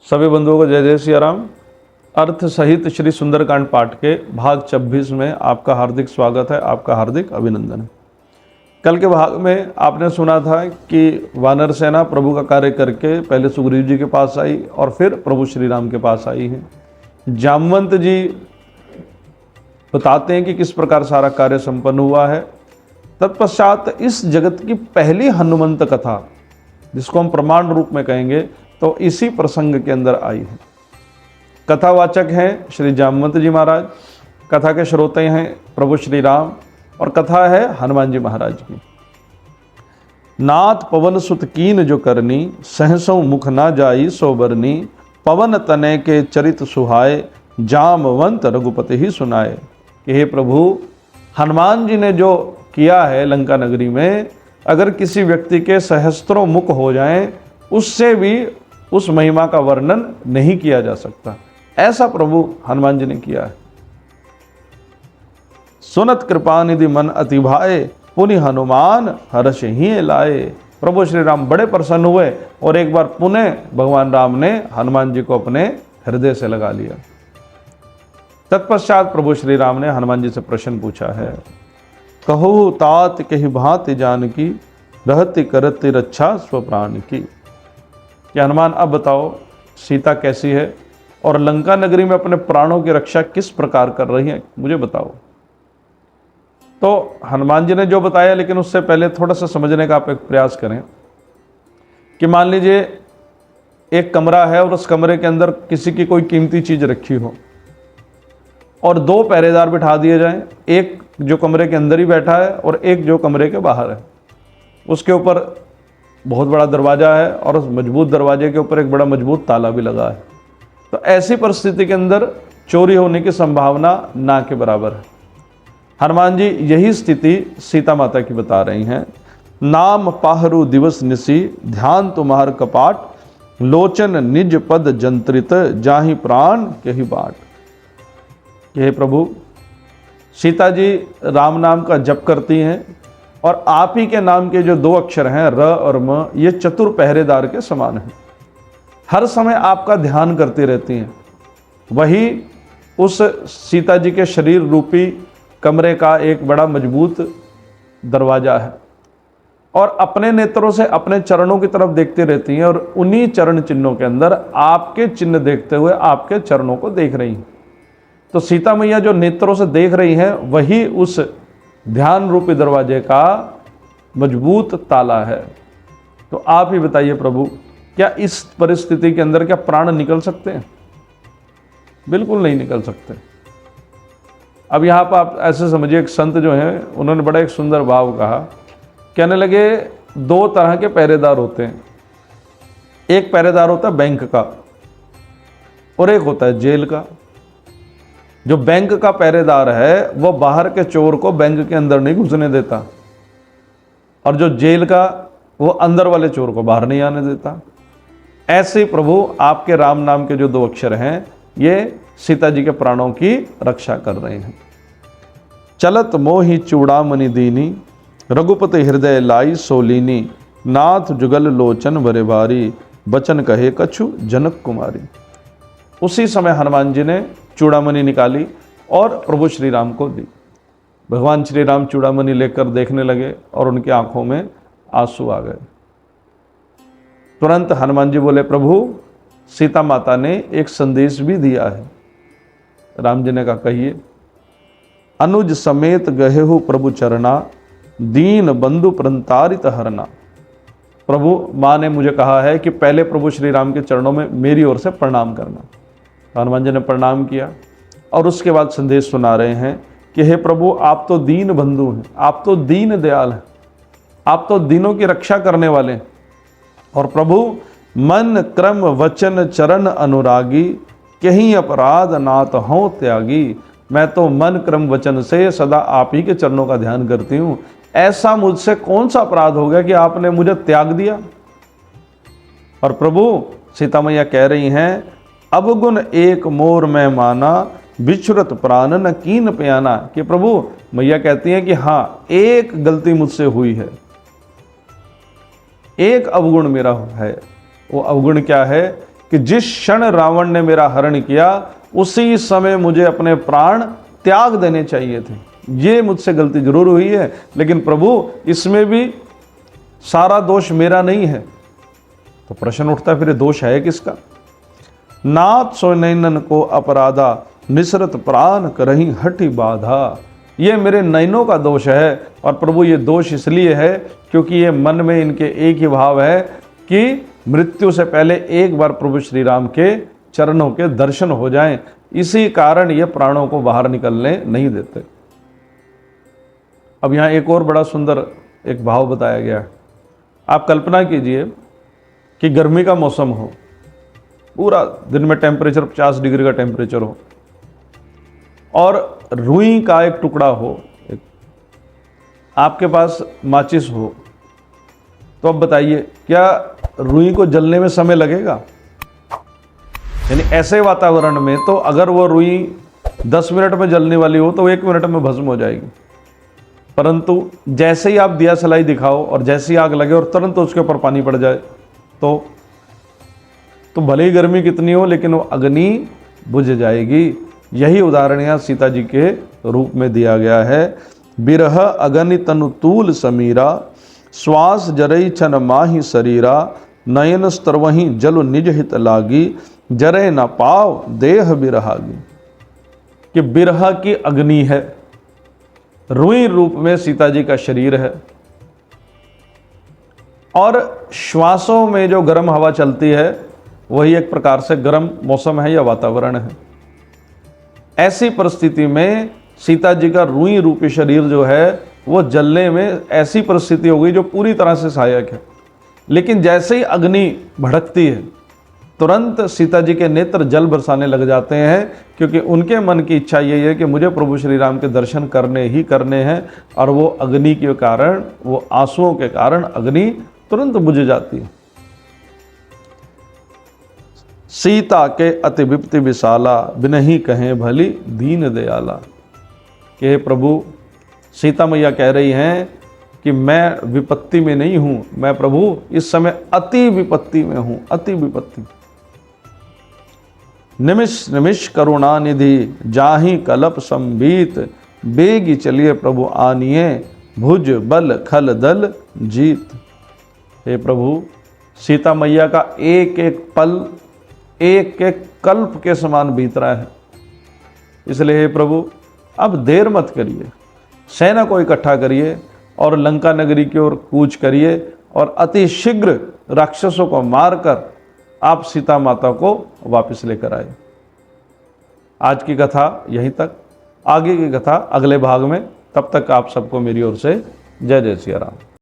सभी बंधुओं को जय जय सिया राम। अर्थ सहित श्री सुंदरकांड पाठ के भाग 26 में आपका हार्दिक स्वागत है, आपका हार्दिक अभिनंदन है। कल के भाग में आपने सुना था कि वानर सेना प्रभु का कार्य करके पहले सुग्रीव जी के पास आई और फिर प्रभु श्री राम के पास आई है। जामवंत जी बताते हैं कि किस प्रकार सारा कार्य संपन्न हुआ है। तत्पश्चात इस जगत की पहली हनुमंत कथा, जिसको हम प्रमाण रूप में कहेंगे, तो इसी प्रसंग के अंदर आई है। कथावाचक हैं श्री जामवंत जी महाराज, कथा के श्रोते हैं प्रभु श्री राम और कथा है हनुमान जी महाराज की। नाथ पवन सुत कीन जो करनी, सहसों मुख ना जाई सो बरनी, पवन तनय के चरित सुहाए, जामवंत रघुपति ही सुनाए। कि हे प्रभु, हनुमान जी ने जो किया है लंका नगरी में, अगर किसी व्यक्ति के सहस्त्रों मुख हो जाएं, उससे भी उस महिमा का वर्णन नहीं किया जा सकता। ऐसा प्रभु हनुमान जी ने किया है। सुनत कृपा निधि मन अति भाए, पुनि हनुमान हर्ष ही लाए। प्रभु श्री राम बड़े प्रसन्न हुए और एक बार पुनः भगवान राम ने हनुमान जी को अपने हृदय से लगा लिया। तत्पश्चात प्रभु श्री राम ने हनुमान जी से प्रश्न पूछा है। कहो तात कही भांति जानकी, रहति करति रक्षा स्वप्राण की। कि हनुमान अब बताओ सीता कैसी है और लंका नगरी में अपने प्राणों की रक्षा किस प्रकार कर रही है, मुझे बताओ। तो हनुमान जी ने जो बताया, लेकिन उससे पहले थोड़ा सा समझने का आप एक प्रयास करें कि मान लीजिए एक कमरा है और उस कमरे के अंदर किसी की कोई कीमती चीज रखी हो और दो पहरेदार बिठा दिए जाएं, एक जो कमरे के अंदर ही बैठा है और एक जो कमरे के बाहर है। उसके ऊपर बहुत बड़ा दरवाजा है और उस मजबूत दरवाजे के ऊपर एक बड़ा मजबूत ताला भी लगा है। तो ऐसी परिस्थिति के अंदर चोरी होने की संभावना ना के बराबर है। हनुमान जी यही स्थिति सीता माता की बता रही हैं। नाम पाहरु दिवस निसी, ध्यान तुम्हार कपाट, लोचन निज पद जंत्रित, जाहि प्राण कही बाट। हे प्रभु, सीता जी राम नाम का जप करती हैं और आप ही के नाम के जो दो अक्षर हैं र और म, ये चतुर पहरेदार के समान हैं। हर समय आपका ध्यान करती रहती हैं। वही उस सीता जी के शरीर रूपी कमरे का एक बड़ा मजबूत दरवाजा है और अपने नेत्रों से अपने चरणों की तरफ देखती रहती हैं और उन्हीं चरण चिन्हों के अंदर आपके चिन्ह देखते हुए आपके चरणों को देख रही हैं। तो सीता मैया जो नेत्रों से देख रही हैं, वही उस ध्यान रूपी दरवाजे का मजबूत ताला है। तो आप ही बताइए प्रभु, क्या इस परिस्थिति के अंदर क्या प्राण निकल सकते हैं? बिल्कुल नहीं निकल सकते। अब यहाँ पर आप ऐसे समझिए, एक संत जो हैं उन्होंने बड़ा एक सुंदर भाव कहा। कहने लगे दो तरह के पहरेदार होते हैं। एक पहरेदार होता है बैंक का और एक होता है जेल का। जो बैंक का पहरेदार है वो बाहर के चोर को बैंक के अंदर नहीं घुसने देता और जो जेल का वो अंदर वाले चोर को बाहर नहीं आने देता। ऐसे प्रभु आपके राम नाम के जो दो अक्षर हैं, ये सीता जी के प्राणों की रक्षा कर रहे हैं। चलत मोहि चूड़ामणि दीनी, रघुपति हृदय लाई सोलीनी, नाथ जुगल लोचन बरे भारी, बचन कहे कछु जनक कुमारी। उसी समय हनुमान जी ने चूड़ामणि निकाली और प्रभु श्री राम को दी। भगवान श्री राम चूड़ामणि लेकर देखने लगे और उनकी आंखों में आंसू आ गए। तुरंत हनुमान जी बोले, प्रभु सीता माता ने एक संदेश भी दिया है। राम जी ने कहा, कहिए। अनुज समेत गहेहु प्रभु चरना, दीन बंधु प्रंतारित हरना। प्रभु माँ ने मुझे कहा है कि पहले प्रभु श्री राम के चरणों में मेरी ओर से प्रणाम करना। तो हनुमान जी ने प्रणाम किया और उसके बाद संदेश सुना रहे हैं कि हे प्रभु, आप तो दीन बंधु हैं, आप तो दीन दयाल हैं, आप तो दीनों की रक्षा करने वाले हैं। और प्रभु मन क्रम वचन चरण अनुरागी, कहीं अपराध नात हो त्यागी। मैं तो मन क्रम वचन से सदा आप ही के चरणों का ध्यान करती हूँ। ऐसा मुझसे कौन सा अपराध हो गया कि आपने मुझे त्याग दिया? और प्रभु सीता मैया कह रही हैं, अवगुण एक मोर में माना, बिछुरत प्राण न कीन प्याना। कि प्रभु मैया कहती हैं कि हाँ, एक गलती मुझसे हुई है, एक अवगुण मेरा है। वो अवगुण क्या है कि जिस क्षण रावण ने मेरा हरण किया उसी समय मुझे अपने प्राण त्याग देने चाहिए थे। ये मुझसे गलती जरूर हुई है, लेकिन प्रभु इसमें भी सारा दोष मेरा नहीं है। तो प्रश्न उठता है, फिर दोष है किसका? नाथ सो नैनन को अपराधा, निसरत प्राण करही हठी बाधा। ये मेरे नैनों का दोष है। और प्रभु ये दोष इसलिए है क्योंकि ये मन में इनके एक ही भाव है कि मृत्यु से पहले एक बार प्रभु श्री राम के चरणों के दर्शन हो जाएं। इसी कारण ये प्राणों को बाहर निकलने नहीं देते। अब यहाँ एक और बड़ा सुंदर एक भाव बताया गया है। आप कल्पना कीजिए कि गर्मी का मौसम हो, पूरा दिन में टेम्परेचर 50 डिग्री का टेम्परेचर हो, और रुई का एक टुकड़ा हो, आपके पास माचिस हो, तो अब बताइए क्या रुई को जलने में समय लगेगा? यानी ऐसे वातावरण में तो अगर वो रुई 10 मिनट में जलने वाली हो तो 1 मिनट में भस्म हो जाएगी। परंतु जैसे ही आप दिया सलाई दिखाओ और जैसे ही आग लगे और तुरंत उसके ऊपर पानी पड़ जाए तो भले ही गर्मी कितनी हो लेकिन वो अग्नि बुझ जाएगी। यही उदाहरण यहाँ सीता जी के रूप में दिया गया है। बिरह अगनि तनु तूल समीरा, श्वास जरई छन माही शरीरा, नयन स्तरवही जल निज हित लागी, जरे न पाव देह बिरहागी। कि बिरह की अग्नि है, रुई रूप में सीता जी का शरीर है, और श्वासों में जो गर्म हवा चलती है वही एक प्रकार से गर्म मौसम है या वातावरण है। ऐसी परिस्थिति में सीता जी का रुई रूपी शरीर जो है वो जलने में ऐसी परिस्थिति हो गई जो पूरी तरह से सहायक है। लेकिन जैसे ही अग्नि भड़कती है तुरंत सीता जी के नेत्र जल बरसाने लग जाते हैं, क्योंकि उनके मन की इच्छा यही है कि मुझे प्रभु श्री राम के दर्शन करने ही करने हैं। और वो अग्नि के कारण, वो आंसुओं के कारण अग्नि तुरंत बुझ जाती है। सीता के अति विपत्ति विशाला, बिनहि कहें भली दीन दयाला। कि प्रभु सीता मैया कह रही हैं कि मैं विपत्ति में नहीं हूं, मैं प्रभु इस समय अति विपत्ति में हूं, अति विपत्ति। निमिष निमिष करुणा निधि, जाहि कलप संबीत, बेगी चलिए प्रभु आनिए, भुज बल खल दल जीत। हे प्रभु, सीता मैया का एक एक पल एक एक कल्प के समान बीत रहा है। इसलिए हे प्रभु अब देर मत करिए, सेना को इकट्ठा करिए और लंका नगरी की ओर कूच करिए और अति शीघ्र राक्षसों को मारकर आप सीता माता को वापस लेकर आए। आज की कथा यहीं तक, आगे की कथा अगले भाग में। तब तक आप सबको मेरी ओर से जय जय सिया राम।